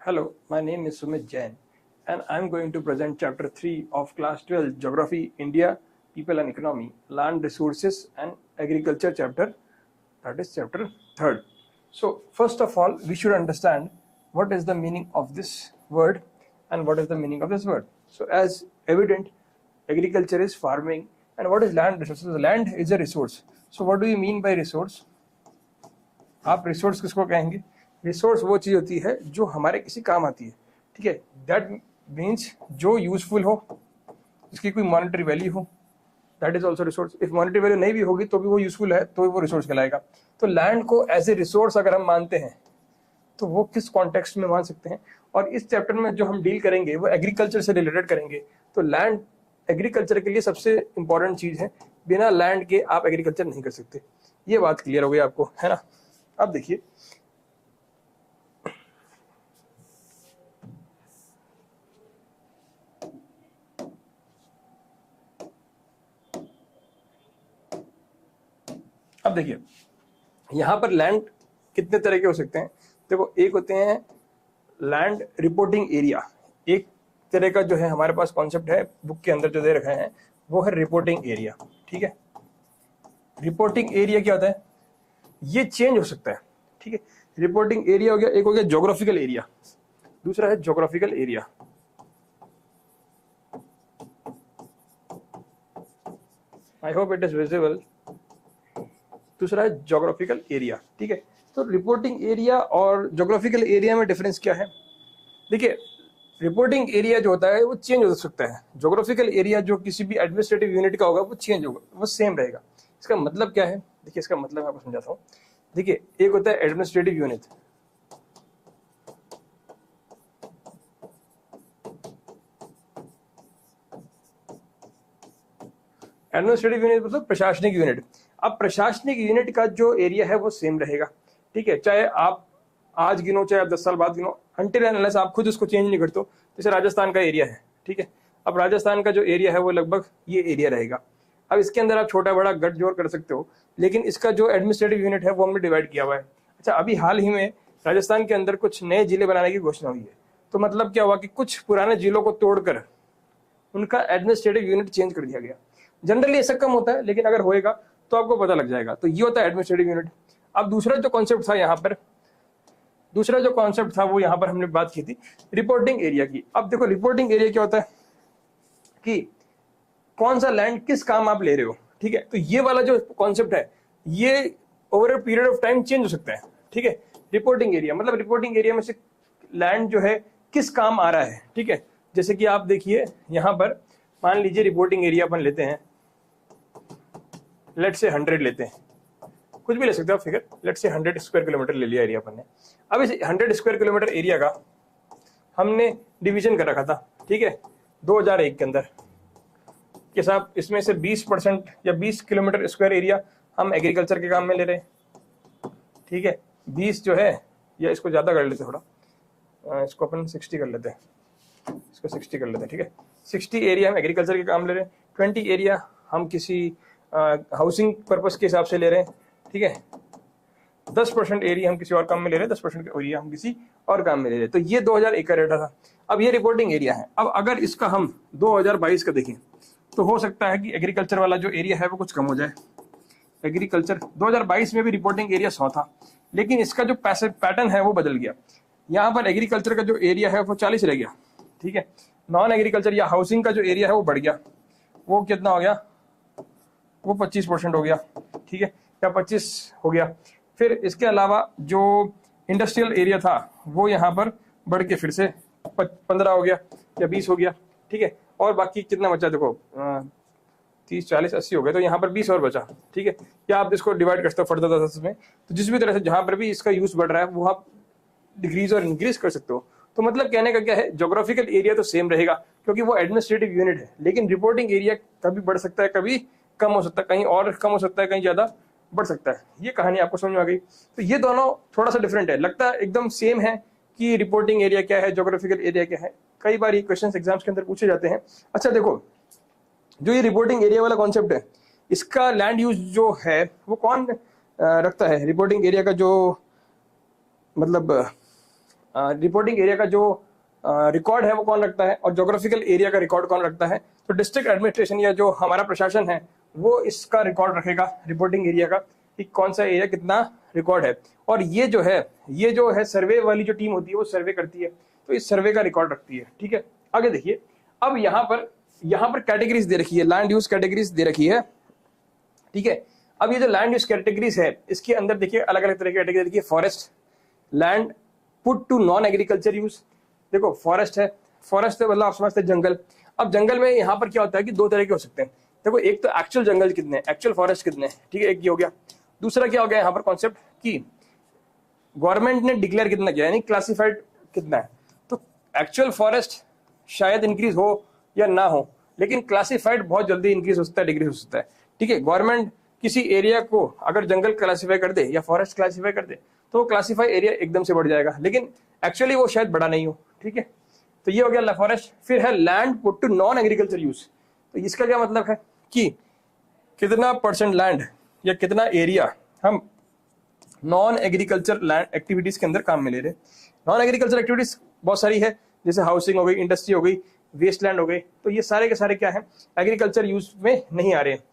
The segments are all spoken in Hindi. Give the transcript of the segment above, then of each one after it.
Hello, my name is Sumit Jain and I'm going to present chapter 3 of class 12 Geography, India, People and Economy, Land Resources and Agriculture chapter, that is chapter 3rd. So first of all, we should understand what is the meaning of this word and what is the meaning of this word. So as evident, agriculture is farming, and what is land resources? Land is a resource. So what do you mean by resource? आप रिसोर्स किसको कहेंगे? रिसोर्स वो चीज होती है जो हमारे किसी काम आती है, ठीक है। दैट मीन्स जो यूजफुल हो, इसकी कोई मॉनेटरी वैल्यू हो, that is also resource. If monetary value नहीं भी होगी तो भी वो यूजफुल है, तो वो रिसोर्स कहलाएगा। तो लैंड को एज ए रिसोर्स अगर हम मानते हैं तो वो किस कॉन्टेक्स्ट में मान सकते हैं, और इस चैप्टर में जो हम डील करेंगे वो एग्रीकल्चर से रिलेटेड करेंगे। तो लैंड एग्रीकल्चर के लिए सबसे इंपॉर्टेंट चीज है, बिना लैंड के आप एग्रीकल्चर नहीं कर सकते। ये बात क्लियर हो गई आपको, है ना। अब देखिए, यहां पर लैंड कितने तरह के हो सकते हैं। देखो, एक होते हैं लैंड रिपोर्टिंग एरिया। एक तरह का जो है हमारे पास कॉन्सेप्ट है, बुक के अंदर जो दे रखा है वो है रिपोर्टिंग एरिया, ठीक है। रिपोर्टिंग एरिया क्या होता है, ये चेंज हो सकता है, ठीक है। रिपोर्टिंग एरिया हो गया, एक हो गया ज्योग्राफिकल एरिया, दूसरा है geographical area. I hope it is visible. दूसरा है ज्योग्राफिकल एरिया, ठीक है। तो रिपोर्टिंग एरिया और ज्योग्राफिकल एरिया में डिफरेंस क्या है? देखिए, रिपोर्टिंग एरिया जो होता है वो चेंज हो सकता है। ज्योग्राफिकल एरिया जो किसी भी एडमिनिस्ट्रेटिव यूनिट का होगा वो चेंज होगा, वो सेम रहेगा। इसका मतलब क्या है? देखिए, इसका मतलब मैं आपको समझाता हूँ। देखिए, एक होता है एडमिनिस्ट्रेटिव यूनिट, एडमिनिस्ट्रेटिव यूनिट मतलब प्रशासनिक यूनिट। अब प्रशासनिक यूनिट का जो एरिया है वो सेम रहेगा, ठीक है। चाहे आप आज गिनो, चाहे आप 10 साल बाद गिनो, अनटिल एंड अनलेस आप खुद उसको चेंज नहीं करते हो। जैसे राजस्थान का एरिया है, ठीक है। अब राजस्थान का जो एरिया है वो लगभग ये एरिया रहेगा। अब इसके अंदर आप छोटा बड़ा गठ जोड़ कर सकते हो, लेकिन इसका जो एडमिनिस्ट्रेटिव यूनिट है वो हमने डिवाइड किया हुआ है। अच्छा, अभी हाल ही में राजस्थान के अंदर कुछ नए जिले बनाने की घोषणा हुई है। तो मतलब क्या हुआ कि कुछ पुराने जिलों को तोड़कर उनका एडमिनिस्ट्रेटिव यूनिट चेंज कर दिया गया। जनरली ऐसा कम होता है, लेकिन अगर होएगा तो आपको पता लग जाएगा। तो ये होता है एडमिनिस्ट्रेटिव यूनिट। अब दूसरा जो कॉन्सेप्ट था यहाँ पर, वो यहाँ पर हमने बात की थी रिपोर्टिंग एरिया की। अब देखो, रिपोर्टिंग एरिया क्या होता है कि कौन सा लैंड किस काम आप ले रहे हो, ठीक है। तो ये वाला जो कॉन्सेप्ट है ये over a period of time change हो सकता है, ठीक है। रिपोर्टिंग एरिया मतलब रिपोर्टिंग एरिया में से लैंड जो है किस काम आ रहा है, ठीक है। जैसे कि आप देखिए यहाँ पर, मान लीजिए रिपोर्टिंग एरिया अपन लेते हैं, लेट से 100 लेते हैं, कुछ भी ले सकते हो आप फिगर। लेट से 100 स्क्वायर किलोमीटर ले लिया एरिया अपन ने। अब इस 100 स्क्वायर किलोमीटर एरिया का हमने डिवीजन कर रखा था, ठीक है, 2001 के अंदर कि साहब इसमें से 20% या 20 किलोमीटर स्क्वायर एरिया हम एग्रीकल्चर के काम में ले रहे हैं, ठीक है। 20 जो है, या इसको ज्यादा कर लेते थोड़ा, इसको अपन 60 कर लेते हैं, इसको 60 कर लेते हैं, ठीक है। 60 एरिया हम एग्रीकल्चर के काम ले रहे हैं, 20 एरिया हम किसी हाउसिंग पर्पस के हिसाब से ले रहे हैं, ठीक है। 10% एरिया हम किसी और काम में ले रहे हैं, 10% एरिया हम किसी और काम में ले रहे हैं। तो ये 2001 का डेटा था। अब ये रिपोर्टिंग एरिया है। अब अगर इसका हम 2022 का देखें तो हो सकता है कि एग्रीकल्चर वाला जो एरिया है वो कुछ कम हो जाए। एग्रीकल्चर 2022 में भी रिपोर्टिंग एरिया 100 था, लेकिन इसका जो पैटर्न है वो बदल गया। यहाँ पर एग्रीकल्चर का जो एरिया है वो 40 रह गया, ठीक है। नॉन एग्रीकल्चर या हाउसिंग का जो एरिया है वो बढ़ गया, वो कितना हो गया, वो 25% हो गया, ठीक है, या 25 हो गया। फिर इसके अलावा जो इंडस्ट्रियल एरिया था वो यहाँ पर बढ़ के फिर से 15 हो गया या 20 हो गया, ठीक है। और बाकी कितना बचा, देखो 30 40 80 हो गए, तो यहाँ पर 20 और बचा, ठीक है। या आप इसको डिवाइड कर सकते हो फर्दर 10 में। तो जिस भी तरह से जहां पर भी इसका यूज बढ़ रहा है वो आप डिक्रीज और इंक्रीज कर सकते हो। तो मतलब कहने का क्या है, ज्योग्राफिकल एरिया तो सेम रहेगा क्योंकि वो एडमिनिस्ट्रेटिव यूनिट है, लेकिन रिपोर्टिंग एरिया कभी बढ़ सकता है, कभी कम हो सकता है, कहीं और कम हो सकता है, कहीं ज्यादा बढ़ सकता है। ये कहानी आपको समझ में आ गई। तो ये दोनों थोड़ा सा डिफरेंट है, लगता है एकदम सेम है कि रिपोर्टिंग एरिया क्या है, ज्योग्राफिकल एरिया क्या है। कई बार ये क्वेश्चंस एग्जाम्स के अंदर पूछे जाते हैं। अच्छा देखो, जो ये रिपोर्टिंग एरिया वाला कॉन्सेप्ट है, इसका लैंड यूज जो है वो कौन रखता है? रिपोर्टिंग एरिया का जो मतलब रिपोर्टिंग एरिया का जो रिकॉर्ड है वो कौन रखता है, और ज्योग्राफिकल एरिया का रिकॉर्ड कौन रखता है। तो डिस्ट्रिक्ट एडमिनिस्ट्रेशन या जो हमारा प्रशासन है वो इसका रिकॉर्ड रखेगा रिपोर्टिंग एरिया का, कि कौन सा एरिया कितना रिकॉर्ड है। और ये जो है सर्वे वाली जो टीम होती है वो सर्वे करती है, तो इस सर्वे का रिकॉर्ड रखती है। ठीक है, आगे देखिए, अब यहाँ पर कैटेगरीज दे रखी है, लैंड यूज कैटेगरीज दे रखी है। ठीक है, अब ये जो लैंड यूज कैटेगरीज है इसके अंदर देखिए अलग अलग तरह की कैटेगरी देखिए। Forest land put to non agriculture use. देखो फॉरेस्ट है मतलब आप समझते हैं जंगल। अब जंगल में यहाँ पर क्या होता है कि दो तरह के हो सकते हैं। देखो एक तो एक्चुअल जंगल कितने, एक्चुअल फॉरेस्ट कितने, ठीक है, एक ये हो गया। दूसरा क्या हो गया यहाँ पर कॉन्सेप्ट कि गवर्नमेंट ने डिक्लेयर कितना किया, यानी क्लासिफाइड कितना है। तो एक्चुअल फॉरेस्ट शायद इंक्रीज हो या ना हो, लेकिन क्लासिफाइड बहुत जल्दी इंक्रीज हो सकता है, डिक्रीज हो सकता है। ठीक है, गवर्नमेंट किसी एरिया को अगर जंगल क्लासिफाई कर दे या फॉरेस्ट क्लासिफाई कर दे तो वो क्लासिफाई एरिया एकदम से बढ़ जाएगा, लेकिन एक्चुअली वो शायद बड़ा नहीं हो। ठीक है, तो ये हो गया फॉरेस्ट। फिर है land put to non agriculture use. तो इसका क्या मतलब है कि कितना परसेंट लैंड या कितना एरिया हम नॉन एग्रीकल्चर लैंड एक्टिविटीज के अंदर काम में ले रहे। नॉन एग्रीकल्चर एक्टिविटीज बहुत सारी है, जैसे हाउसिंग हो गई, इंडस्ट्री हो गई, वेस्ट लैंड हो गई, तो ये सारे के सारे क्या है, एग्रीकल्चर यूज में नहीं आ रहे हैं।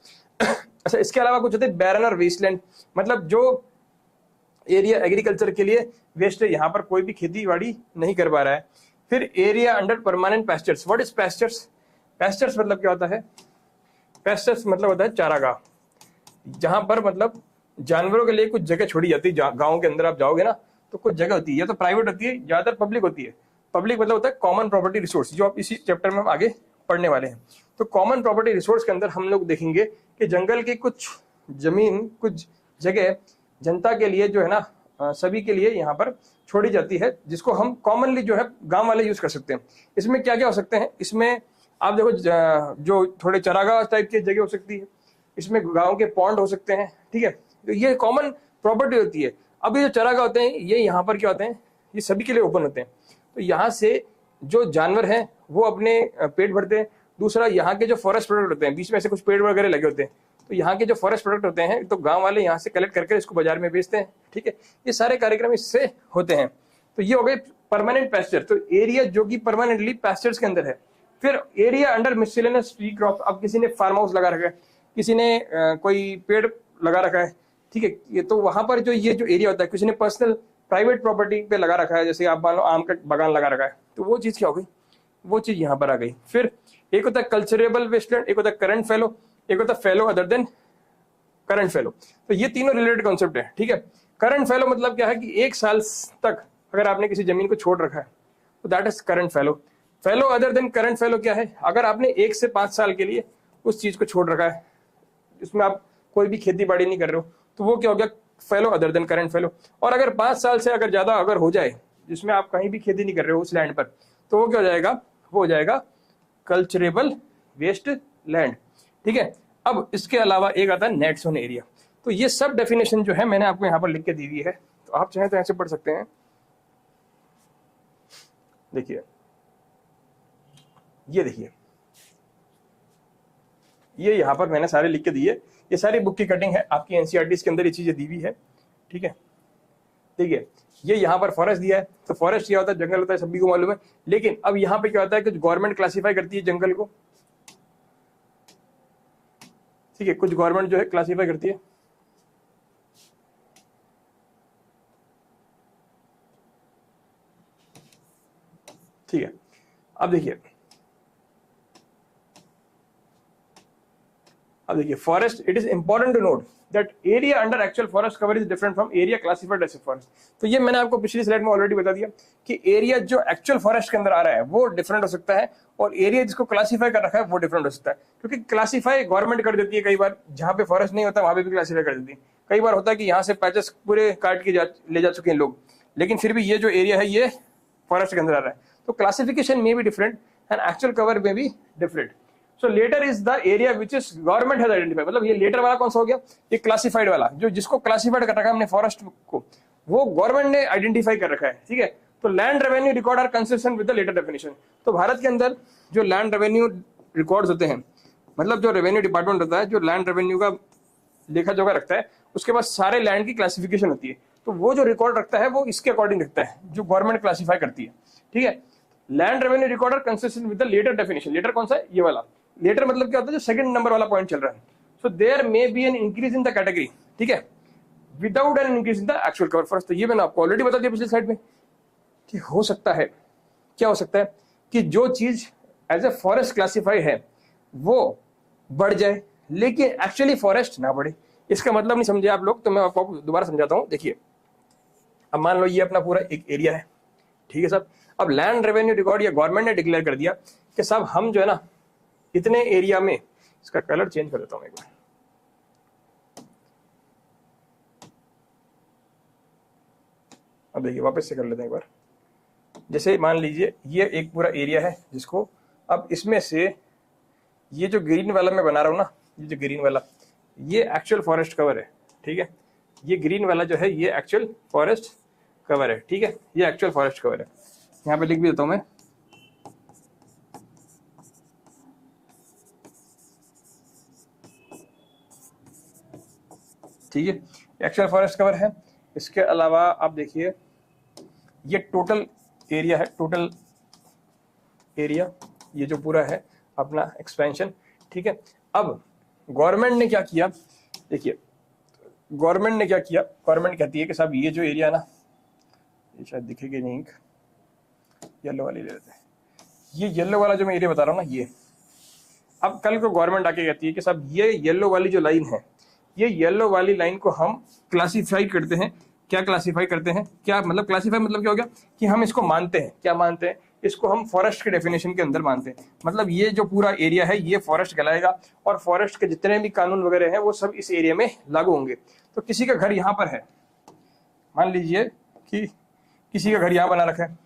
अच्छा, इसके अलावा कुछ होते हैं बैरन और वेस्ट लैंड, मतलब जो एरिया एग्रीकल्चर के लिए वेस्ट है, यहाँ पर कोई भी खेती बाड़ी नहीं कर पा रहा है। फिर area under permanent pastures. What is pastures? Pastures मतलब क्या होता है? पैस्चर्स मतलब होता है चारागाह, जहां पर मतलब जानवरों के लिए कुछ जगह छोड़ी जाती है। गांव के अंदर आप जाओगे ना तो कुछ जगह होती है, या तो प्राइवेट होती है, ज्यादातर पब्लिक होती है। पब्लिक मतलब होता है कॉमन प्रॉपर्टी रिसोर्स, जो आप इसी चैप्टर में हम आगे पढ़ने वाले हैं। तो कॉमन प्रॉपर्टी रिसोर्स के अंदर हम लोग देखेंगे कि जंगल की कुछ जमीन, कुछ जगह जनता के लिए जो है ना, सभी के लिए यहाँ पर छोड़ी जाती है, जिसको हम कॉमनली जो है गांव वाले यूज कर सकते हैं। इसमें क्या क्या हो सकते हैं? इसमें आप देखो जो थोड़े चरागाह टाइप की जगह हो सकती है, इसमें गांव के पॉन्ड हो सकते हैं। ठीक है, तो ये कॉमन प्रॉपर्टी होती है। अब ये जो चरागाह होते हैं ये यहाँ पर क्या होते हैं, ये सभी के लिए ओपन होते हैं। तो यहाँ से जो जानवर हैं वो अपने पेट भरते हैं। दूसरा, यहाँ के जो फॉरेस्ट प्रोडक्ट होते हैं, बीच में से कुछ पेड़ वगैरह लगे होते हैं, तो यहाँ के जो फॉरेस्ट प्रोडक्ट होते हैं तो गांव वाले यहाँ से कलेक्ट करके इसको बाजार में बेचते हैं। ठीक है, ये सारे कार्यक्रम इससे होते हैं। तो ये हो गए परमानेंट पैस्चर, तो एरिया जो कि परमानेंटली पैस्चर्स के अंदर है। फिर area under miscellaneous tree crop. अब किसी ने फार्म हाउस लगा रखा है, किसी ने कोई पेड़ लगा रखा है, ठीक है, ये तो वहां पर जो ये जो एरिया होता है, किसी ने पर्सनल प्राइवेट प्रॉपर्टी पे लगा रखा है, जैसे आप मान लो आम का बागान लगा रखा है, तो वो चीज क्या हो गई, वो चीज यहाँ पर आ गई। फिर एक होता है कल्चरेबल वेस्टलैंड, एक होता है करंट फेलो, एक होता है fellow other than current fellow. तो ये तीनों रिलेटेड कॉन्सेप्ट है। ठीक है, करंट फेलो मतलब क्या है कि 1 साल तक अगर आपने किसी जमीन को छोड़ रखा है तो that is current fellow. Fellow other than current fellow क्या है? अगर आपने 1 से 5 साल के लिए उस चीज को छोड़ रखा है, इसमें आप कोई भी खेती बाड़ी नहीं कर रहे हो, तो वो क्या हो गया, fellow other than current fellow. और अगर 5 साल से अगर ज्यादा अगर हो जाए, जिसमें आप कहीं भी खेती नहीं कर रहे हो उस लैंड पर, तो वो क्या हो जाएगा, वो हो जाएगा कल्चरेबल वेस्ट लैंड। ठीक है, अब इसके अलावा एक आता है नेट जोन एरिया। तो ये सब डेफिनेशन जो है मैंने आपको यहाँ पर लिख के दी हुई है, तो आप चाहें तो ऐसे पढ़ सकते हैं। देखिए, ये देखिए, ये यहाँ पर मैंने सारे लिख के दिए, ये सारी बुक की कटिंग है, आपकी एनसीईआरटी के अंदर ये चीजें दी हुई है। ठीक है, देखिए ये यहाँ पर फॉरेस्ट दिया है, तो फॉरेस्ट क्या होता है, जंगल होता है, सभी को मालूम है। लेकिन अब यहाँ पे क्या होता है कि गवर्नमेंट क्लासिफाई करती है जंगल को। ठीक है, कुछ गवर्नमेंट जो है क्लासिफाई करती है। ठीक है, अब देखिए, forest, it is important to note that area under actual forest cover is different from area classified as forest. तो ये मैंने आपको पिछली स्लाइड में ऑलरेडी बता दिया कि एरिया जो एक्चुअल फॉरेस्ट के अंदर आ रहा है वो डिफरेंट हो सकता है, और एरिया जिसको क्लासिफाई कर रखा है वो डिफरेंट हो सकता है। क्योंकि क्लासिफाई गवर्नमेंट कर देती है, कई बार जहां पे फॉरेस्ट नहीं होता वहां पे भी क्लासिफाई कर देती है। कई बार होता है कि यहाँ से पैचेस पूरे काट के ले जा चुके हैं लोग, लेकिन फिर भी ये जो एरिया है ये फॉरेस्ट के अंदर आ रहा है। तो क्लासिफिकेशन में भी डिफरेंट एंड एक्चुअल कवर में भी different. So latter is the area which is government has identified. मतलब ये लेटर वाला कौन सा हो गया, ये क्लासिफाइड वाला, जो जिसको क्लासिफाइड कर रखा है हमने फॉरेस्ट को, वो गवर्नमेंट ने आइडेंटिफाई कर रखा है। ठीक है, तो land revenue record are consistent with the latter definition. तो भारत के अंदर जो लैंड रेवेन्यू रिकॉर्ड्स होते हैं, मतलब जो रेवेन्यू डिपार्टमेंट होता है, जो लैंड रेवेन्यू का लेखा जोखा रखता है, उसके पास सारे लैंड की क्लासिफिकेशन होती है। तो वो जो रिकॉर्ड रखता है वो इसके अकॉर्डिंग रखता है जो गवर्नमेंट क्लासीफाई करती है, ठीक है। Land revenue recorder consistent with the latter definition. Latter कौन सा है? ये वाला। लेटर मतलब क्या होता है? जो सेकंड नंबर वाला पॉइंट चल रहा है। So there may be an increase in the category, ठीक है, without an increase in the actual cover forest. तो ये मैंने आपको ऑलरेडी बता दिया पिछले स्लाइड में कि हो सकता है, क्या हो सकता है कि जो चीज एज ए फॉरेस्ट क्लासीफाई है वो बढ़ जाए लेकिन एक्चुअली फॉरेस्ट ना बढ़े। इसका मतलब नहीं समझे आप लोग, तो मैं आपको दोबारा समझाता हूं। देखिए, अब मान लो ये अपना पूरा एक एरिया है, ठीक है साहब। अब लैंड रेवेन्यू रिकॉर्ड या गवर्नमेंट ने डिक्लेयर कर दिया कि साहब हम जो है ना इतने एरिया में, इसका कलर चेंज कर देता हूं एक बार, अब देखिए वापस से कर लेते हैं एक बार। जैसे मान लीजिए ये एक पूरा एरिया है जिसको, अब इसमें से ये जो ग्रीन वाला मैं बना रहा हूं ना, ये जो ग्रीन वाला, ये एक्चुअल फॉरेस्ट कवर है, ठीक है। ये ग्रीन वाला जो है ये एक्चुअल फॉरेस्ट कवर है, ठीक है, ये एक्चुअल फॉरेस्ट कवर है। यहां पे लिख भी देता हूं मैं, ठीक है, एक्चुअल फॉरेस्ट कवर है। इसके अलावा आप देखिए ये टोटल एरिया है, टोटल एरिया ये जो पूरा है अपना एक्सपेंशन, ठीक है। अब गवर्नमेंट ने क्या किया, देखिए गवर्नमेंट ने क्या किया, गवर्नमेंट कहती है कि साहब ये जो एरिया ना, ये शायद दिखेगी नहीं, येलो वाली ले लेते हैं। ये येलो वाला जो मैं एरिया बता रहा हूँ ना, ये अब कल को गवर्नमेंट आके कहती है कि साहब ये येलो वाली जो लाइन है, ये येलो वाली लाइन को हम क्लासीफाई करते हैं। क्या क्लासीफाई करते हैं? क्या मतलब क्लासीफाई मतलब क्या हो गया कि हम इसको मानते हैं। क्या मानते हैं? इसको हम फॉरेस्ट के डेफिनेशन के अंदर मानते हैं। मतलब ये जो पूरा एरिया है ये फॉरेस्ट कहलाएगा और फॉरेस्ट के जितने भी कानून वगैरह हैं वो सब इस एरिया में लागू होंगे। तो किसी का घर यहाँ पर है, मान लीजिए कि किसी का घर यहाँ बना रखा है,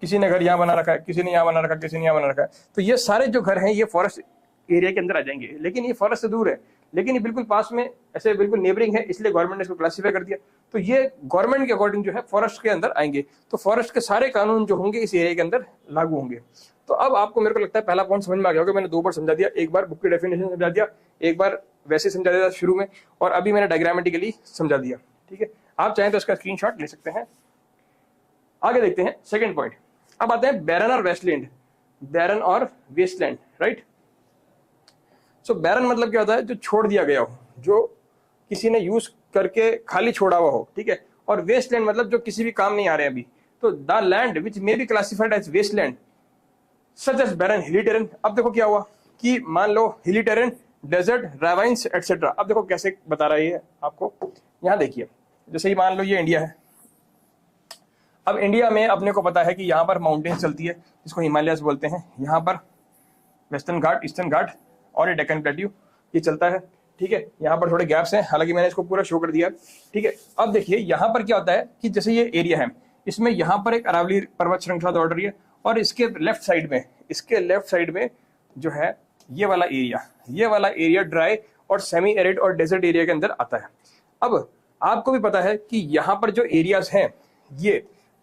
किसी ने घर यहाँ बना रखा है, किसी ने यहाँ बना रखा है, किसी ने यहाँ बना रखा है, तो ये सारे जो घर हैं ये फॉरेस्ट एरिया के अंदर आ जाएंगे। लेकिन ये फॉरेस्ट से दूर है, लेकिन ये बिल्कुल पास में, ऐसे बिल्कुल नेबरिंग है, इसलिए गवर्नमेंट ने इसको क्लासीफाई कर दिया। तो ये गवर्नमेंट के अकॉर्डिंग जो है फॉरेस्ट के अंदर आएंगे। तो फॉरेस्ट के सारे कानून जो होंगे इस एरिया के अंदर लागू होंगे। तो अब आपको मेरे को लगता है पहला पॉइंट समझ में आ गया होगा। मैंने 2 बार समझा दिया, एक बार बुक की डेफिनेशन समझा दिया, एक बार वैसे समझा दिया शुरू में, और अभी मैंने डायग्रामेटिकली समझा दिया, ठीक है। आप चाहें तो इसका स्क्रीनशॉट ले सकते हैं। आगे देखते हैं सेकंड पॉइंट। अब आते हैं बैरन और वेस्टलैंड, बैरन और वेस्टलैंड, राइट। सो बैरन मतलब क्या होता है? जो छोड़ दिया गया हो, जो किसी ने यूज करके खाली छोड़ा हुआ हो, ठीक है। और वेस्टलैंड मतलब जो किसी भी काम नहीं आ रहे अभी। तो the land which may be classified as wasteland such as barren, hilly terrain. अब देखो क्या हुआ कि मान लो हिली टेरेन, डेजर्ट, रावाइंस एटसेट्रा। अब देखो कैसे बता रहा है आपको, यहाँ देखिए, जैसे ही मान लो ये इंडिया है। अब इंडिया में अपने को पता है कि यहाँ पर माउंटेन चलती है जिसको हिमालयस बोलते हैं। यहाँ पर वेस्टर्न घाट, ईस्टर्न घाट और ये डेक्कन प्लेट्यू ये चलता है, ठीक है। यहाँ पर थोड़े गैप्स हैं, हालांकि मैंने इसको पूरा शो कर दिया, ठीक है। अब देखिए यहाँ पर क्या होता है कि जैसे ये एरिया है, इसमें यहाँ पर एक अरावली पर्वत श्रृंखला दौड़ रही है और इसके लेफ्ट साइड में जो है ये वाला एरिया ड्राई और सेमी एरिड और डेजर्ट एरिया के अंदर आता है। अब आपको भी पता है कि यहाँ पर जो एरियाज हैं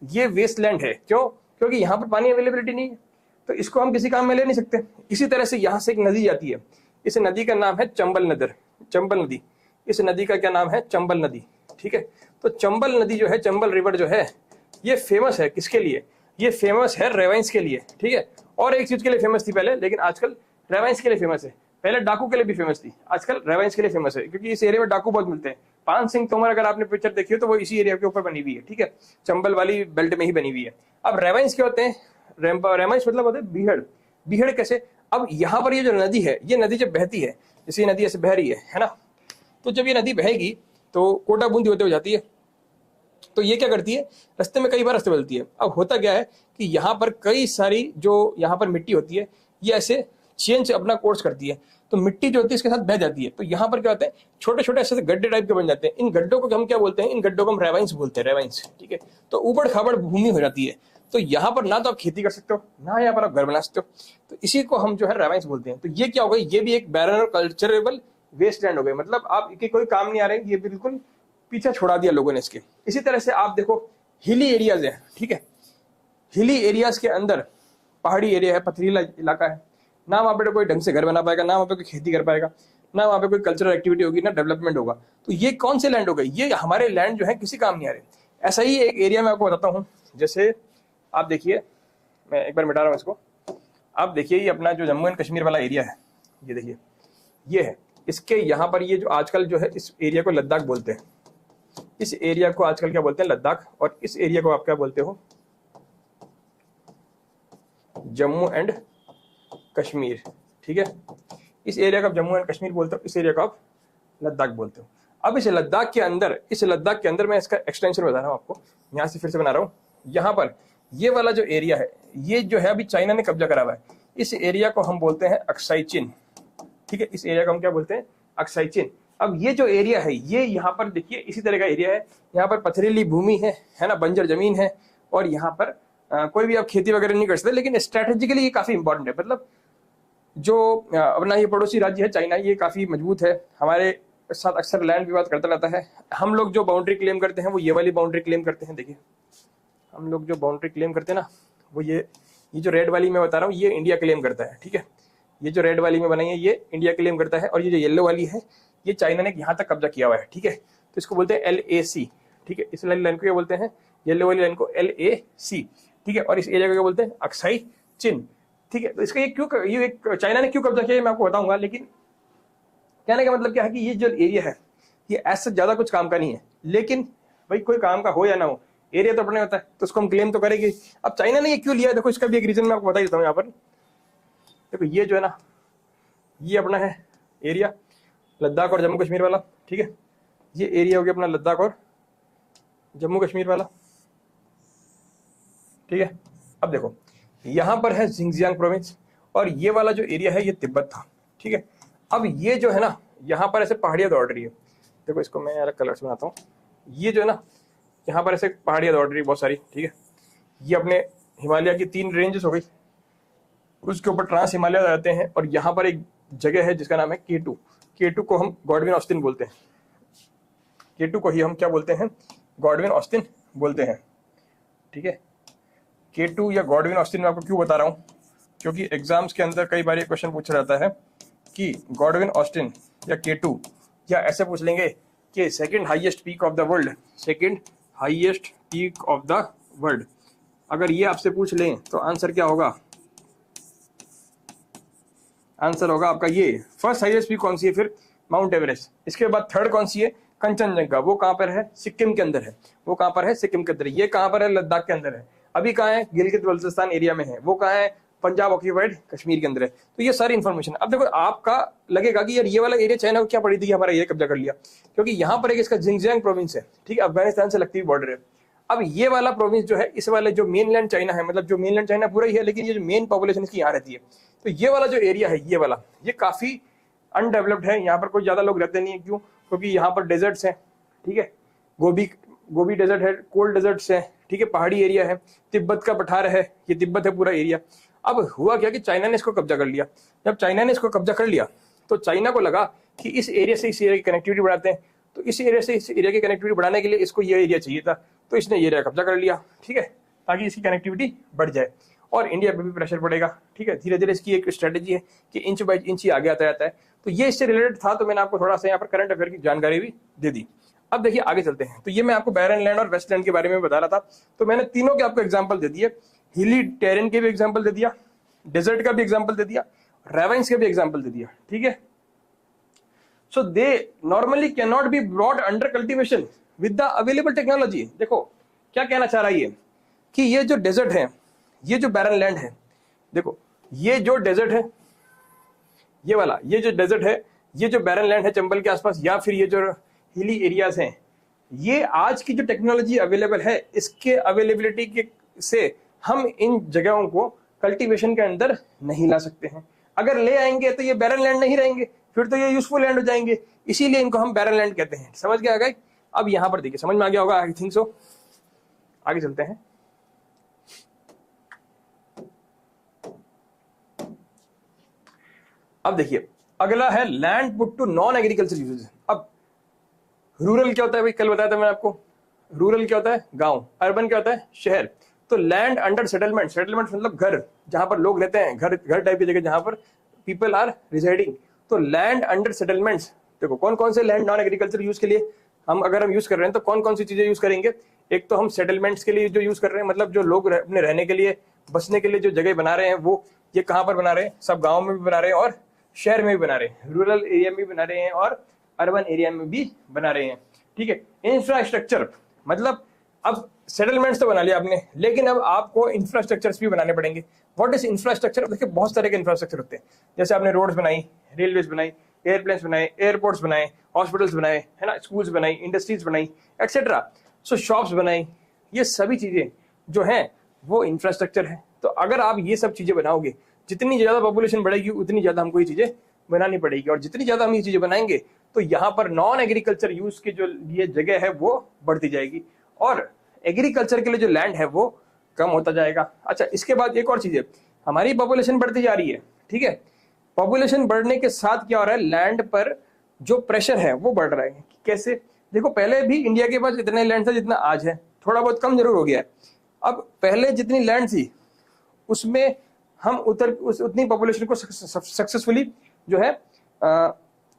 ये वेस्टलैंड है। क्यों? क्योंकि यहाँ पर पानी अवेलेबिलिटी नहीं है, तो इसको हम किसी काम में ले नहीं सकते। इसी तरह से यहाँ से एक नदी जाती है, इस नदी का नाम है चंबल नदी। इस नदी का क्या नाम है? चंबल नदी, ठीक है। तो चंबल नदी जो है, चंबल रिवर जो है, ये फेमस है किसके लिए? ये फेमस है रेवाइंस के लिए, ठीक है। और एक चीज के लिए फेमस थी पहले, लेकिन आजकल रेवाइंस के लिए फेमस है। पहले डाकू के लिए भी फेमस थी, आजकल रेवाइंस के लिए फेमस है, क्योंकि इस एरिया में डाकू बहुत मिलते हैं। पान सिंह तोमर अगर आपने पिक्चर देखी हो तो वो इसी एरिया के ऊपर बनी हुई है, ठीक है, चंबल वाली बेल्ट में ही बनी हुई है। अब रेवाइंस क्या होते हैं? रेवाइंस मतलब होते हैं बीहड़ कैसे? अब यहाँ पर ये जो नदी है, ये नदी जब बहती है, जैसे ये नदी ऐसे बह रही है ना, तो जब ये नदी बहेगी तो कोटा बूंदी होते हुए जाती है। तो ये क्या करती है? रास्ते में कई बार रास्ते बदलती है। अब होता क्या है कि यहाँ पर कई सारी जो यहाँ पर मिट्टी होती है ये ऐसे चेंज अपना कोर्स करती है, तो मिट्टी जो होती है इसके साथ बह जाती है। तो यहाँ पर क्या होता है? छोटे छोटे ऐसे गड्ढे टाइप के बन जाते हैं। इन गड्ढों को हम क्या बोलते हैं? इन गड्ढों को हम रेवाइंस बोलते हैं, रेवाइंस, ठीक है। तो ऊबड़ खाबड़ भूमि हो जाती है, तो यहाँ पर ना तो आप खेती कर सकते हो, ना यहाँ पर आप घर बना सकते हो, तो इसी को हम जो है रेवाइंस बोलते हैं। तो ये क्या हो गई? ये भी एक बैरन और कल्चरेबल वेस्टलैंड हो गई। मतलब आप के कोई काम नहीं आ रहे, ये बिल्कुल पीछे छोड़ा दिया लोगों ने इसके। इसी तरह से आप देखो हिली एरियाज है, ठीक है। हिली एरियाज के अंदर पहाड़ी एरिया है, पथरीला इलाका है, ना वहां पर कोई ढंग से घर बना पाएगा, ना वहां पर कोई खेती कर पाएगा, ना वहाँ पे कोई कल्चरल एक्टिविटी होगी, ना डेवलपमेंट होगा। तो ये कौन से लैंड हो गए, ये हमारे लैंड जो है किसी काम नहीं आ रहे। ऐसा ही एक एरिया मैं आपको बताता हूँ, जैसे आप देखिए, मैं एक बार मिटा रहा हूँ इसको। आप देखिए ये अपना जो जम्मू एंड कश्मीर वाला एरिया है, ये देखिए ये है, इसके यहाँ पर ये जो आजकल जो है इस एरिया को लद्दाख बोलते हैं। इस एरिया को आजकल क्या बोलते हैं, लद्दाख। और इस एरिया को आप क्या बोलते हो, जम्मू एंड कश्मीर। ठीक है, इस एरिया को आप जम्मू एंड कश्मीर बोलते हो, इस एरिया को आप लद्दाख बोलते हो। अब इस लद्दाख के अंदर मैं इसका एक्सटेंशन बता रहा हूँ आपको, यहाँ से फिर से बना रहा हूँ। यहाँ पर ये वाला जो एरिया है, ये जो है अभी चाइना ने कब्जा करा हुआ है। इस एरिया को हम बोलते हैं अक्साई चिन। ठीक है, इस एरिया को हम क्या बोलते हैं, अक्साई चिन। अब ये जो एरिया है, ये यहाँ पर देखिए इसी तरह का एरिया है। यहाँ पर पथरीली भूमि है ना, बंजर जमीन है, और यहाँ पर कोई भी आप खेती वगैरह नहीं कर सकते, लेकिन स्ट्रेटेजिकली ये काफी इंपॉर्टेंट है। मतलब जो अपना ये पड़ोसी राज्य है चाइना, ये काफी मजबूत है, हमारे साथ अक्सर लैंड विवाद करता रहता है। हम लोग जो बाउंड्री क्लेम करते हैं वो ये वाली बाउंड्री क्लेम करते हैं। देखिए हम लोग जो बाउंड्री क्लेम करते हैं ना, वो ये जो रेड वाली मैं बता रहा हूँ, ये इंडिया क्लेम करता है। ठीक है, ये जो रेड वाली में बनाई है ये इंडिया क्लेम करता है, और ये जो येलो वाली है ये चाइना ने यहाँ तक कब्जा किया हुआ है। ठीक है, तो इसको बोलते हैं LAC। ठीक है, इस लाइन को क्या बोलते हैं, येलो वाली लाइन को LAC। ठीक है, और इस एरिया को क्या बोलते हैं, अक्साई चिन। ठीक है, तो इसका ये चाइना ने क्यों कब्जा किया मैं आपको बताऊंगा, लेकिन कहने का मतलब क्या है कि ये जो एरिया है ये ऐसा ज्यादा कुछ काम का नहीं है, लेकिन भाई कोई काम का हो या ना हो, एरिया तो अपने होता है, तो उसको हम क्लेम तो करेंगे। अब चाइना ने ये क्यों लिया, देखो इसका भी एक रीजन मैं आपको बता देता हूँ। यहाँ पर देखो ये जो है ना, ये अपना है एरिया लद्दाख और जम्मू कश्मीर वाला। ठीक है, ये एरिया हो गया अपना लद्दाख और जम्मू कश्मीर वाला। ठीक है, अब देखो यहाँ पर है जिंगजियांग प्रोविंस, और ये वाला जो एरिया है ये तिब्बत था। ठीक है, अब ये जो है ना, यहाँ पर ऐसे पहाड़ियाँ दौड़ रही है। देखो इसको मैं अलग कलर से बनाता हूँ। ये जो है ना, यहाँ पर ऐसे पहाड़ियाँ दौड़ रही है बहुत सारी। ठीक है, ये अपने हिमालय की 3 रेंजेस हो गई, उसके ऊपर ट्रांस हिमालय आ जाते हैं, और यहाँ पर एक जगह है जिसका नाम है K2। K2 को हम गॉडविन ऑस्टिन बोलते हैं। K2 को ही हम क्या बोलते हैं, गॉडविन ऑस्टिन बोलते हैं। ठीक है, K2 या गॉडविन ऑस्टिन मैं आपको क्यों बता रहा हूँ, क्योंकि एग्जाम्स के अंदर कई बार ये क्वेश्चन पूछा जाता है कि गॉडविन ऑस्टिन या K2, या ऐसे पूछ लेंगे कि second highest peak of the world, second highest peak of the world. अगर ये आपसे पूछ लें तो आंसर क्या होगा, आंसर होगा आपका ये। फर्स्ट हाईएस्ट पीक कौन सी है, फिर माउंट एवरेस्ट। इसके बाद थर्ड कौन सी है, कंचनजंगा। वो कहाँ पर है, सिक्किम के अंदर है। वो कहाँ पर है, सिक्किम के अंदर। ये कहाँ पर है, लद्दाख के अंदर है। अभी कहाँ है, गिलगित बल्तिस्तान एरिया में है। वो कहाँ है, पंजाब ऑक्यूपाइड कश्मीर के अंदर है। तो ये सारी इन्फॉर्मेशन। अब देखो आपका लगेगा कि यार ये वाला एरिया चाइना को क्या पड़ी थी, हमारा एरिया कब्जा कर लिया, क्योंकि यहाँ पर एक इसका जिंगजियांग प्रोविंस है। ठीक है, अफगानिस्तान से लगती हुई बॉर्डर है। अब ये वाला प्रोविंस जो है, इस वाले जो मेनलैंड चाइना है, मतलब जो मेनलैंड चाइना पूरा ही है, लेकिन ये जो मेन पॉपुलेशन इसकी यहाँ रहती है। तो ये वाला जो एरिया है, ये वाला, ये काफी अनडेवलप्ड है। यहाँ पर कोई ज्यादा लोग रहते नहीं है। क्यों, क्योंकि यहाँ पर डेजर्ट्स हैं। ठीक है, गोबी डेजर्ट है, कोल्ड डेजर्ट्स है। ठीक है, पहाड़ी एरिया है, तिब्बत का पठार है, ये तिब्बत है पूरा एरिया। अब हुआ क्या कि चाइना ने इसको कब्जा कर लिया। जब चाइना ने इसको कब्जा कर लिया तो चाइना को लगा कि इस एरिया से इस एरिया की कनेक्टिविटी बढ़ाते हैं, तो इस एरिया से इस एरिया की कनेक्टिविटी बढ़ाने के लिए इसको ये एरिया चाहिए था, तो इसने ये एरिया कब्जा कर लिया। ठीक है, ताकि इसकी कनेक्टिविटी बढ़ जाए और इंडिया पे भी प्रेशर पड़ेगा। ठीक है, धीरे धीरे इसकी एक स्ट्रेटेजी है कि इंच बाय इंच ही आगे आता रहता है। तो ये इससे रिलेटेड था, तो मैंने आपको थोड़ा सा यहाँ पर करंट अफेयर की जानकारी भी दे दी। अब देखिए आगे चलते हैं। तो ये मैं आपको बैरन लैंड और वेस्टलैंड के बारे में बता रहा था, तो मैंने तीनों के आपको एग्जाम्पल दे दिए। हिली टेरेन के भी एग्जाम्पल दे दिया, डेजर्ट का भी एग्जाम्पल दे दिया, रेवेंस के भी एग्जाम्पल दे दिया। ठीक है, सो they normally can not be brought under cultivation with the available technology. देखो क्या कहना चाह रहा है कि ये जो डेजर्ट है, ये जो बैरन लैंड है, देखो ये जो डेजर्ट है, ये वाला, ये जो डेजर्ट है, ये जो बैरन लैंड है चंबल के आसपास, या फिर ये जो हिली एरियाज हैं, ये आज की जो टेक्नोलॉजी अवेलेबल है, इसके अवेलेबिलिटी के से हम इन जगहों को कल्टीवेशन के अंदर नहीं ला सकते हैं। अगर ले आएंगे तो ये बैरन लैंड नहीं रहेंगे, फिर तो ये यूजफुल लैंड हो जाएंगे, इसीलिए इनको हम बैरन लैंड कहते हैं। समझ गया गाइस? अब यहां पर देखिए, समझ में आ गया होगा, आई थिंक सो। आगे चलते हैं। अब देखिए अगला है land put to non agriculture usages. अब रूरल क्या होता है भाई, कल बताया था मैंने आपको। रूरल क्या होता है, गांव। अर्बन क्या होता है, शहर। तो लैंड अंडर सेटलमेंट, सेटलमेंट मतलब घर, जहां पर लोग रहते हैं, घर टाइप की जगह जहां पर पीपल आर रिसाइडिंग, तो लैंड अंडर सेटलमेंट्स, देखो कौन कौन से लैंड नॉन एग्रीकल्चर यूज के लिए हम अगर हम यूज कर रहे हैं तो कौन कौन सी चीजें यूज करेंगे। एक तो हम सेटलमेंट्स के लिए जो यूज कर रहे हैं, मतलब जो लोग अपने रहने के लिए बसने के लिए जो जगह बना रहे हैं, वो ये कहाँ पर बना रहे हैं, सब गाँव में भी बना रहे हैं और शहर में भी बना रहे हैं, रूरल एरिया में भी बना रहे हैं और अर्बन एरिया में भी बना रहे हैं। ठीक है, इंफ्रास्ट्रक्चर मतलब अब सेटलमेंट्स तो बना लिया आपने, लेकिन अब आपको इंफ्रास्ट्रक्चर्स भी बनाने पड़ेंगे। What is infrastructure? देखिए बहुत तरह के इंफ्रास्ट्रक्चर होते हैं, जैसे आपने रोड्स बनाई, रेलवेज बनाई, एयरप्लेन्स बनाए, एयरपोर्ट्स बनाए, हॉस्पिटल्स बनाए, है ना, स्कूल्स बनाई, इंडस्ट्रीज बनाई, एक्सेट्रा, सो शॉप्स बनाई, ये सभी चीजें जो हैं वो इंफ्रास्ट्रक्चर है। तो अगर आप ये सब चीजें बनाओगे, जितनी ज्यादा पॉपुलेशन बढ़ेगी उतनी ज्यादा हमको ये चीजें बनानी पड़ेगी, और जितनी ज्यादा हम ये चीजें बनाएंगे तो यहाँ पर नॉन एग्रीकल्चर यूज की जो ये जगह है वो बढ़ती जाएगी और एग्रीकल्चर के लिए जो लैंड है वो कम होता जाएगा। अच्छा, इसके बाद एक और चीज है, हमारी पॉपुलेशन बढ़ती जा रही है। ठीक है, पॉपुलेशन बढ़ने के साथ क्या हो रहा है, लैंड पर जो प्रेशर है वो बढ़ रहा है। कैसे? देखो पहले भी इंडिया के पास इतना लैंड था जितना आज है, थोड़ा बहुत कम जरूर हो गया है। अब पहले जितनी लैंड थी उसमें हम उतनी पॉपुलेशन को सक्सेसफुली जो है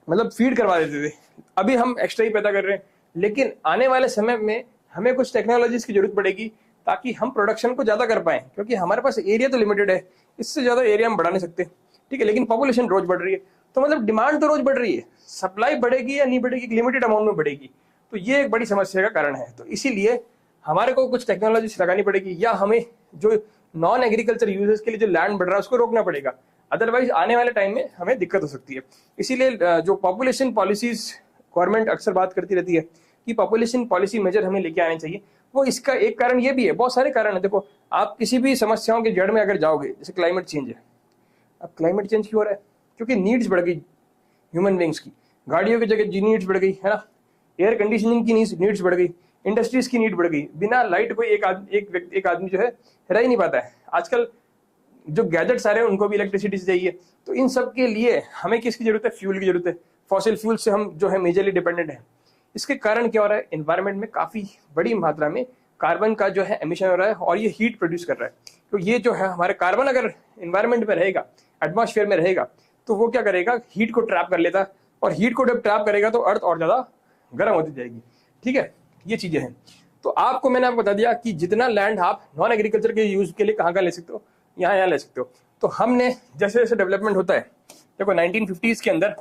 मतलब फीड करवा देते थे। अभी हम एक्स्ट्रा ही पैदा कर रहे हैं, लेकिन आने वाले समय में हमें कुछ टेक्नोलॉजीज की जरूरत पड़ेगी ताकि हम प्रोडक्शन को ज्यादा कर पाए, क्योंकि हमारे पास एरिया तो लिमिटेड है, इससे ज्यादा एरिया हम बढ़ा नहीं सकते। ठीक है, लेकिन पॉपुलेशन रोज बढ़ रही है, तो मतलब डिमांड तो रोज बढ़ रही है, सप्लाई बढ़ेगी या नहीं बढ़ेगी, लिमिटेड अमाउंट में बढ़ेगी, तो ये एक बड़ी समस्या का कारण है। तो इसीलिए हमारे को कुछ टेक्नोलॉजी लगानी पड़ेगी, या हमें जो नॉन एग्रीकल्चर यूजर्स के लिए जो लैंड बढ़ रहा है उसको रोकना पड़ेगा, अदरवाइज आने वाले टाइम में हमें दिक्कत हो सकती है। इसीलिए जो पॉपुलेशन पॉलिसीज गवर्नमेंट अक्सर बात करती रहती है कि पॉपुलेशन पॉलिसी मेजर हमें लेके आने चाहिए, वो इसका एक कारण ये भी है, बहुत सारे कारण है। देखो आप किसी भी समस्याओं के जड़ में अगर जाओगे, जैसे क्लाइमेट चेंज है, अब क्लाइमेट चेंज क्यों हो रहा है? क्योंकि नीड्स बढ़ गई ह्यूमन बींग्स की, गाड़ियों की जगह नीड्स बढ़ गई, है ना, एयर कंडीशनिंग की नीड्स बढ़ गई, इंडस्ट्रीज की नीड बढ़ गई, बिना लाइट कोई एक आदमी जो है रह ही नहीं पाता है। आजकल जो गैजेट्स आ रहे हैं उनको भी इलेक्ट्रिसिटी चाहिए, तो इन सब के लिए हमें किसकी जरूरत है? फ्यूल की जरूरत है। फॉसिल फ्यूल से हम जो है मेजरली डिपेंडेंट है। इसके कारण क्या हो रहा है, एनवायरमेंट में काफी बड़ी मात्रा में कार्बन का जो है एमिशन हो रहा है और ये हीट प्रोड्यूस कर रहा है। तो ये जो है हमारे कार्बन अगर एनवायरमेंट में रहेगा, एटमॉस्फेयर में रहेगा, तो वो क्या करेगा, हीट को ट्रैप कर लेता है, और हीट को जब ट्रैप करेगा तो अर्थ और ज्यादा गर्म होती जाएगी। ठीक है, ये चीजें हैं। तो मैंने आपको बता दिया कि जितना लैंड आप नॉन एग्रीकल्चर के यूज के लिए कहाँ ले सकते हो, यहाँ ले सकते हो। तो हमने जैसे जैसे डेवलपमेंट होता है, देखो 1950s के अंदर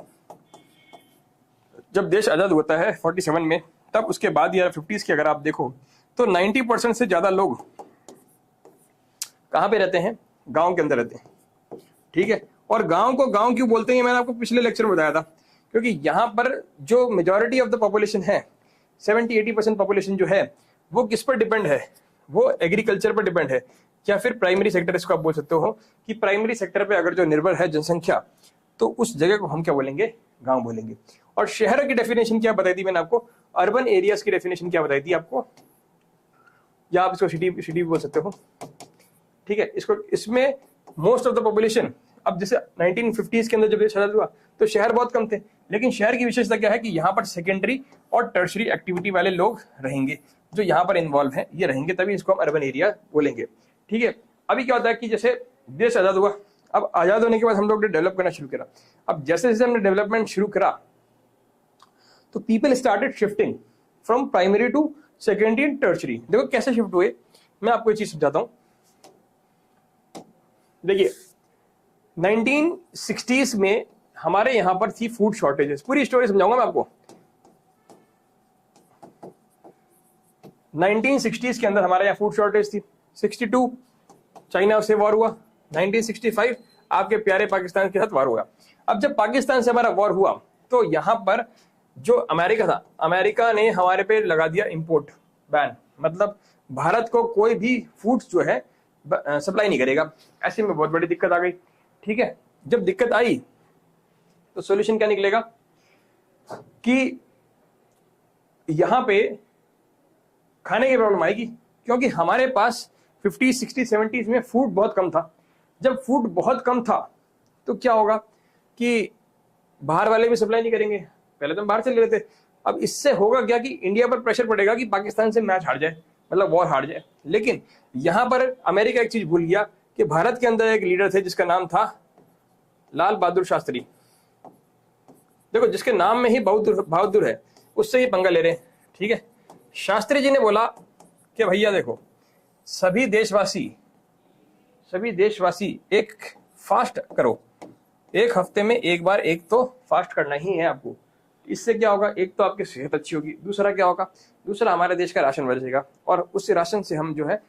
जब देश आजाद होता है 47 में, तब उसके बाद या 50s की अगर आप देखो तो 90% से ज्यादा लोग कहाँ पे रहते हैं? गांव के अंदर रहते हैं। ठीक है, और गांव को गांव क्यों बोलते हैं, मैंने आपको पिछले लेक्चर में बताया था, क्योंकि यहाँ पर जो मेजॉरिटी ऑफ द पॉपुलेशन है, 70-80% पॉपुलेशन जो है वो किस पर डिपेंड है? वो एग्रीकल्चर पर डिपेंड है, या फिर प्राइमरी सेक्टर इसको आप बोल सकते हो कि प्राइमरी सेक्टर पे अगर जो निर्भर है जनसंख्या, तो उस जगह को हम क्या बोलेंगे? गांव बोलेंगे। और शहर की डेफिनेशन क्या बताई थी मैंने आपको? अर्बन एरियाज की डेफिनेशन क्या बताई थी आपको? या आप इसको सिटी बोल सकते हो। ठीक है, इसमें मोस्ट ऑफ द पॉपुलेशन, अब जैसे 1950s के अंदर जब देश आजाद हुआ तो शहर बहुत कम थे, लेकिन शहर की विशेषता क्या है कि यहाँ पर सेकेंडरी और टर्शरी एक्टिविटी वाले लोग रहेंगे, जो यहाँ पर इन्वॉल्व हैं, ये रहेंगे, तभी इसको हम अर्बन एरिया बोलेंगे। ठीक है, अभी क्या होता है कि जैसे देश आजाद हुआ, अब आजाद होने के बाद हम लोग ने डेवलप करना शुरू करा। अब जैसे जैसे हमने डेवलपमेंट शुरू करा तो people started shifting from primary to secondary and tertiary. देखो कैसे शिफ्ट हुए, मैं आपको एक चीज समझाता हूं। देखिए 1960s में हमारे यहां पर थी फूड शॉर्टेजेस, पूरी स्टोरी समझाऊंगा मैं आपको। 1960s के अंदर हमारे यहाँ फूड शॉर्टेज थी। 62 चाइना से वॉर हुआ, 1965 आपके प्यारे पाकिस्तान के साथ वॉर हुआ। अब जब पाकिस्तान से हमारा वॉर हुआ तो यहाँ पर जो अमेरिका था, अमेरिका ने हमारे पे लगा दिया इंपोर्ट बैन, मतलब भारत को कोई भी फूड्स जो है सप्लाई नहीं करेगा। ऐसे में बहुत बड़ी दिक्कत आ गई। ठीक है, जब दिक्कत आई तो सॉल्यूशन क्या निकलेगा कि यहाँ पे खाने की प्रॉब्लम आएगी, क्योंकि हमारे पास 50, 60, 70s में फूड बहुत कम था। जब फूड बहुत कम था तो क्या होगा कि बाहर वाले भी सप्लाई नहीं करेंगे, पहले तो हम बाहर चले रहे थे। अब इससे होगा क्या कि इंडिया पर प्रेशर पड़ेगा कि पाकिस्तान से मैच हार जाए, मतलब वॉर हार जाए। लेकिन यहां पर अमेरिका एक चीज भूल गया कि भारत के अंदर एक लीडर थे जिसका नाम था लाल बहादुर शास्त्री। देखो जिसके नाम में ही बहादुर बहादुर है उससे ही पंगा ले रहे हैं, ठीक है। शास्त्री जी ने बोला कि भैया देखो सभी देशवासी एक फास्ट करो, एक हफ्ते में एक बार एक तो फास्ट करना ही है आपको। इससे क्या होगा, एक तो आपकी सेहत अच्छी होगी, दूसरा क्या होगा, दूसरा हमारे देश का राशन बढ़ेगा और उस राशन से हम जो है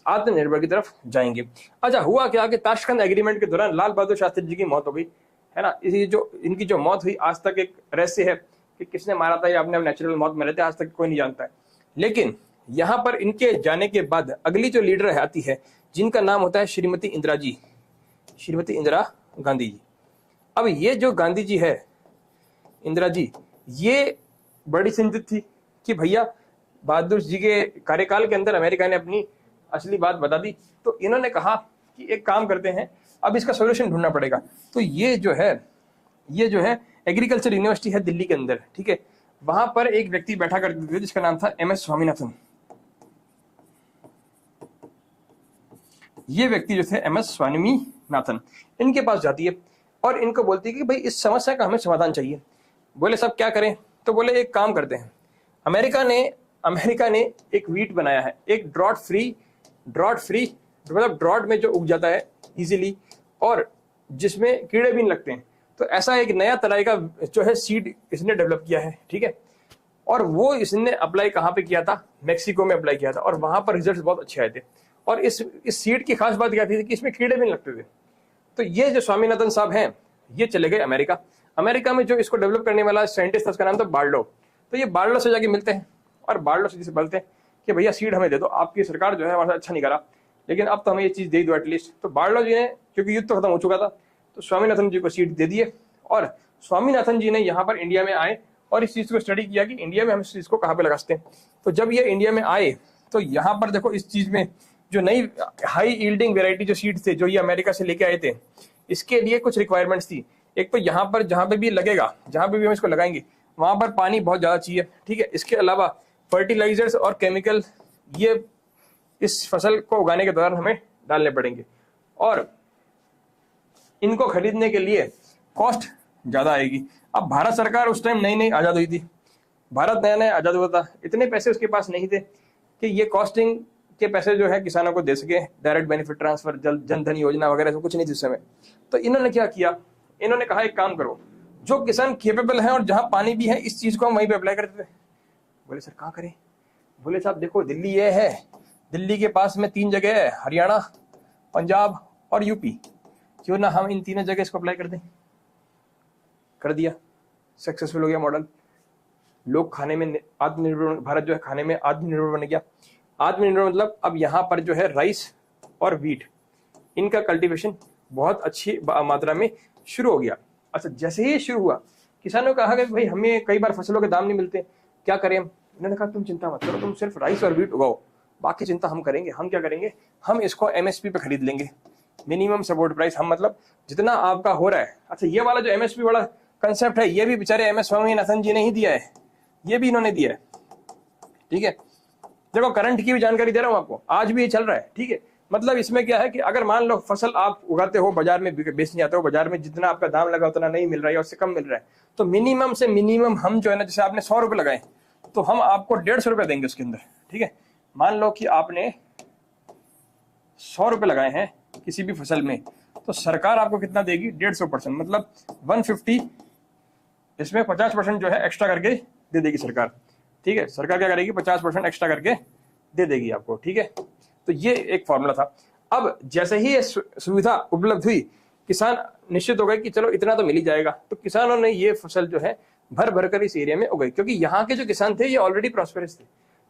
आत्मनिर्भर की तरफ जाएंगे। अच्छा हुआ क्या कि ताशकंद एग्रीमेंट के दौरान लाल बहादुर शास्त्री जी की मौत हो गई, है ना। इनकी जो मौत हुई आज तक एक रहस्य है कि किसने मारा था या अपने नेचुरल मौत मरे थे, आज तक कोई नहीं जानता है। लेकिन यहाँ पर इनके जाने के बाद अगली जो लीडर आती है जिनका नाम होता है श्रीमती इंदिरा गांधी जी। अब ये जो गांधी जी है, इंदिरा जी, ये बड़ी चिंतित थी कि भैया बहादुर जी के कार्यकाल के अंदर अमेरिका ने अपनी असली बात बता दी। तो इन्होंने कहा कि एक काम करते हैं, अब इसका सोल्यूशन ढूंढना पड़ेगा। तो ये जो है एग्रीकल्चर यूनिवर्सिटी है दिल्ली के अंदर, ठीक है। वहां पर एक व्यक्ति बैठा करते थे जिसका नाम था MS स्वामीनाथन। ये व्यक्ति जो थे MS स्वामीनाथन, इनके पास जाती है और इनको बोलती है कि भाई इस समस्या का हमें समाधान चाहिए। बोले सब क्या करें, तो बोले एक काम करते हैं, अमेरिका ने एक वीट बनाया है, एक ड्रॉट फ्री मतलब ड्रॉट में जो उग जाता है इजीली और जिसमें कीड़े भी नहीं लगते हैं। तो ऐसा एक नया तरह का जो है सीड इसने डेवलप किया है, ठीक है। और वो इसने अप्लाई कहाँ पे किया था, मैक्सिको में अप्लाई किया था और वहां पर रिजल्ट बहुत अच्छे आए थे। और इस सीड की खास बात क्या थी कि इसमें कीड़े भी नहीं लगते थे। तो ये जो स्वामीनाथन साहब हैं ये चले गए अमेरिका में जो इसको डेवलप करने वाला साइंटिस्ट था उसका नाम था बार्लो। तो ये बार्लो से जाके मिलते हैं और बार्लो से जिसे बोलते हैं कि भैया सीड हमें दे दो, आपकी सरकार जो है हमारा अच्छा नहीं करा लेकिन अब तो हमें ये चीज दे दो एटलीस्ट। तो बार्लो जी ने, क्योंकि युद्ध तो खत्म हो चुका था, तो स्वामीनाथन जी को सीड दे दिए और स्वामीनाथन जी ने यहाँ पर इंडिया में आए और इस चीज को स्टडी किया कि इंडिया में हम इस चीज को कहाँ पे लगा सकते हैं। तो जब ये इंडिया में आए तो यहाँ पर देखो इस चीज में जो नई हाई यील्डिंग वेराइटी जो सीड थे जो ये अमेरिका से लेके आए थे, इसके लिए कुछ रिक्वायरमेंट्स थी। एक तो यहाँ पर जहाँ पे भी लगेगा, जहाँ पे भी हम इसको लगाएंगे वहां पर पानी बहुत ज्यादा चाहिए, ठीक है। इसके अलावा फर्टिलाइजर्स और केमिकल ये इस फसल को उगाने के दौरान हमें डालने पड़ेंगे और इनको खरीदने के लिए कॉस्ट ज्यादा आएगी। अब भारत सरकार उस टाइम नई आजाद हुई थी, भारत नया आजाद हुआ था, इतने पैसे उसके पास नहीं थे कि ये कॉस्टिंग के पैसे जो है किसानों को दे सके, direct benefit transfer, Jan Dhan योजना वगैरह सब कुछ नहीं थी उस समय। तो इन्होंने क्या किया, इन्होंने कहा एक काम करो, जो किसान केपेबल है और जहां पानी भी है इस चीज को हम वहीं पे अप्लाई करते थे। बोले सर कहाँ करें, बोले साहब देखो दिल्ली ये है, दिल्ली के पास में 3 जगह है, हरियाणा, पंजाब और यूपी, क्यों ना हम इन तीनों जगह इसको अप्लाई कर दें। कर दिया, सक्सेसफुल हो गया मॉडल। लोग खाने में आत्मनिर्भर, भारत जो है खाने में आत्मनिर्भर बन गया। आत्मनिर्भर मतलब अब यहाँ पर जो है राइस और व्हीट इनका कल्टीवेशन बहुत अच्छी मात्रा में शुरू हो गया। अच्छा जैसे ही शुरू हुआ किसानों का कहा कि भाई हमें कई बार फसलों के दाम नहीं मिलते, क्या करें। इन्होंने कहा तुम चिंता मत करो, तुम सिर्फ राइस और व्हीट उगाओ, बाकी चिंता हम करेंगे। हम क्या करेंगे, हम इसको MSP पे खरीद लेंगे, मिनिमम सपोर्ट प्राइस। हम मतलब जितना आपका हो रहा है। अच्छा ये वाला जो MSP वाला कंसेप्ट है ये भी बेचारे MS स्वामीनाथन जी ने ही दिया है, ये भी इन्होंने दिया है, ठीक है। देखो करंट की भी जानकारी दे रहा हूं आपको, आज भी ये चल रहा है, ठीक है। मतलब इसमें क्या है कि अगर मान लो फसल आप उगाते हो, बाजार में बेचने जाते हो, बाजार में जितना आपका दाम लगा उतना नहीं मिल रहा है और उससे कम मिल रहा है, तो मिनिमम से मिनिमम हम जो है ना, जैसे आपने 100 रुपए लगाए तो हम आपको 150 रुपए देंगे उसके अंदर, ठीक है। मान लो कि आपने 100 रुपए लगाए हैं किसी भी फसल में, तो सरकार आपको कितना देगी, 150%, मतलब 150। इसमें 50% जो है एक्स्ट्रा करके दे देगी सरकार, ठीक है। सरकार क्या करेगी, 50% एक्स्ट्रा करके दे देगी आपको, ठीक है। तो ये एक फॉर्मूला था। अब जैसे ही ये सुविधा उपलब्ध हुई, किसान निश्चित हो गए कि चलो इतना तो मिल ही जाएगा। तो किसानों ने ये फसल जो है भर भर कर इस एरिया में उगाई, क्योंकि यहाँ के जो किसान थे ये ऑलरेडी प्रॉस्पेरस थे,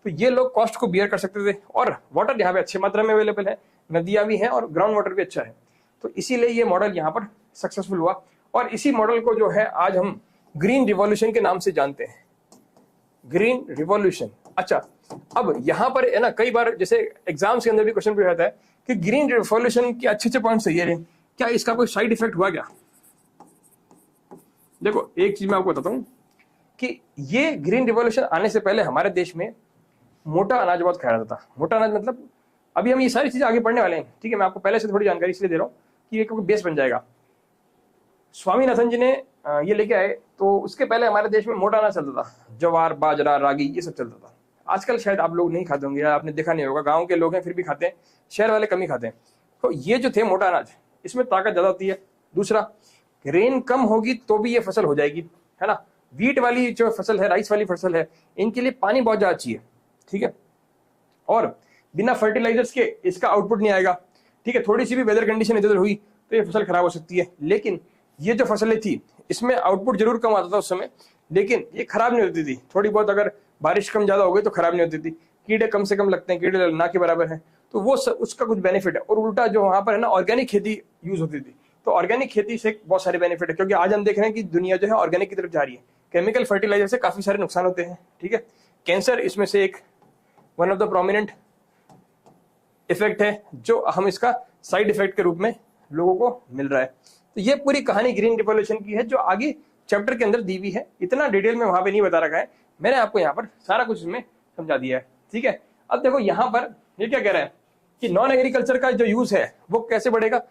तो ये लोग कॉस्ट को बियर कर सकते थे और वाटर यहाँ पे अच्छी मात्रा में अवेलेबल है, नदियां भी हैं और ग्राउंड वाटर भी अच्छा है। तो इसीलिए ये मॉडल यहाँ पर सक्सेसफुल हुआ और इसी मॉडल को जो है आज हम ग्रीन रिवॉल्यूशन के नाम से जानते हैं, ग्रीन रिवॉल्यूशन। अच्छा अब यहाँ पर है ना, कई बार जैसे एग्जाम्स के अंदर भी क्वेश्चन पूछा जाता है कि ग्रीन रिवॉल्यूशन के अच्छे पॉइंट सही है, क्या इसका कोई साइड इफेक्ट हुआ क्या। देखो एक चीज मैं आपको बताता हूं कि ये ग्रीन रिवॉल्यूशन आने से पहले हमारे देश में मोटा अनाज बहुत खाया जाता था। मोटा अनाज मतलब अभी हम ये सारी चीजें आगे पढ़ने वाले हैं, ठीक है। मैं आपको पहले से थोड़ी जानकारी इसलिए दे रहा हूँ कि ये बेस बन जाएगा। स्वामीनाथन जी ने ये लेके आए, तो उसके पहले हमारे देश में मोटा अनाज चलता था, ज्वार बाजरा रागी ये सब चलता था। आजकल शायद आप लोग नहीं खाते होंगे या आपने देखा नहीं होगा, गांव के लोग हैं फिर भी खाते हैं, शहर वाले कम ही खाते हैं। तो ये जो थे मोटा अनाज, इसमें ताकत ज्यादा होती है। दूसरा, रेन कम होगी तो भी ये फसल हो जाएगी, है ना। वीट वाली जो फसल है, राइस वाली फसल है, इनके लिए पानी बहुत ज्यादा चाहिए, ठीक है। और बिना फर्टिलाइजर्स के इसका आउटपुट नहीं आएगा, ठीक है। थोड़ी सी भी वेदर कंडीशन इधर हुई तो ये फसल खराब हो सकती है। लेकिन ये जो फसलें थी इसमें आउटपुट जरूर कम आता था उस समय, लेकिन ये खराब नहीं होती थी। थोड़ी बहुत अगर बारिश कम ज्यादा हो गई तो खराब नहीं होती थी, कीड़े कम से कम लगते हैं, कीड़े ना के बराबर है, तो वो उसका कुछ बेनिफिट है। और उल्टा जो वहां पर है ना, ऑर्गेनिक खेती यूज होती थी, तो ऑर्गेनिक खेती से बहुत सारे बेनिफिट है। क्योंकि आज हम देख रहे हैं कि दुनिया जो है ऑर्गेनिक की तरफ जा रही है, केमिकल फर्टिलाइजर से काफी सारे नुकसान होते हैं, ठीक है। कैंसर इसमें से एक one of the prominent effect है, जो हम इसका साइड इफेक्ट के रूप में लोगों को मिल रहा है। तो ये पूरी कहानी ग्रीन रिवॉल्यूशन की है, जो आगे चैप्टर के अंदर दी हुई है। इतना डिटेल में वहां पे नहीं बता रखा है, मैंने आपको यहाँ पर सारा कुछ इसमें समझा दिया है, ठीक है। अब देखो यहाँ पर ये क्या कह रहा है कि नॉन एग्रीकल्चर का जो यूज है वो कैसे बढ़ेगा।